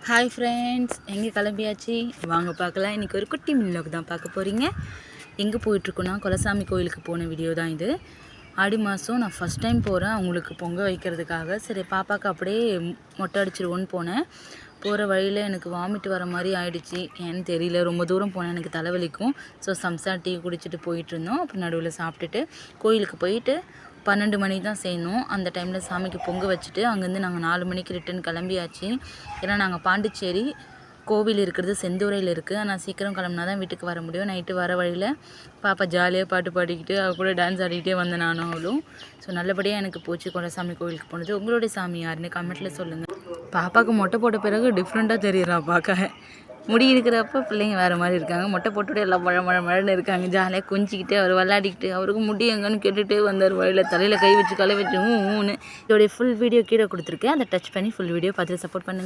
Hi friends, எங்கே கிளம்பியாச்சு வாங்க பார்க்கலாம். இன்றைக்கி ஒரு குட்டி மில்லோக்கு தான் பார்க்க போகிறீங்க. எங்கே போயிட்டுருக்கோன்னா குலசாமி கோயிலுக்கு போன வீடியோ தான் இது. ஆடி மாதம் நான் ஃபஸ்ட் டைம் போகிறேன் அவங்களுக்கு பொங்க வைக்கிறதுக்காக. சரி பாப்பாவுக்கு அப்படியே மொட்டை அடிச்சிருவோன்னு போனேன். போகிற வழியில் எனக்கு வாமிட் வர மாதிரி ஆயிடுச்சு. ஏன்னு தெரியல, ரொம்ப தூரம் போனேன், எனக்கு தலைவலிக்கும். ஸோ சம்சா டீ குடிச்சிட்டு போயிட்டுருந்தோம். அப்புறம் நடுவில் சாப்பிட்டுட்டு கோயிலுக்கு போயிட்டு 12 மணி தான் செய்யணும். அந்த டைமில் சாமிக்கு பொங்க வச்சுட்டு அங்கேருந்து நாங்கள் 4 மணிக்கு ரிட்டன் கிளம்பியாச்சு. ஏன்னா நாங்கள் பாண்டிச்சேரி கோவில் இருக்கிறது செந்தூரையில் இருக்குது. ஆனால் சீக்கிரம் கிளம்புனா தான் வீட்டுக்கு வர முடியும். நைட்டு வர வழியில் பாப்பா ஜாலியாக பாட்டு பாடிக்கிட்டு அவ கூட டான்ஸ் ஆடிக்கிட்டே வந்தேன் நானும் அவளும். ஸோ நல்லபடியாக எனக்கு போச்சு குலசாமி கோவிலுக்கு போனது. உங்களுடைய சாமி யாருன்னு கமெண்ட்டில் சொல்லுங்கள். பாப்பாவுக்கு மொட்டை போட்ட பிறகு டிஃப்ரெண்ட்டாக தெரியுறா பார்க்க. முடி இருக்கிறப்ப பிள்ளைங்க வேறு மாதிரி இருக்காங்க. மொட்டை போட்டுவிட்டு எல்லாம் மழன்னு இருக்காங்க. ஜாலியாக கொஞ்சிக்கிட்டு அவர் விளையாடிக்கிட்டு அவருக்கு முடி எங்கன்னு கேட்டுகிட்டே வந்தார் வழியில். தலையில் கை வச்சு களை வச்சு ஊன்னு. இதோடைய ஃபுல் வீடியோ கீழே கொடுத்துருக்கேன். அதை டச் பண்ணி ஃபுல் வீடியோ பார்த்துட்டு சப்போர்ட் பண்ணுங்கள்.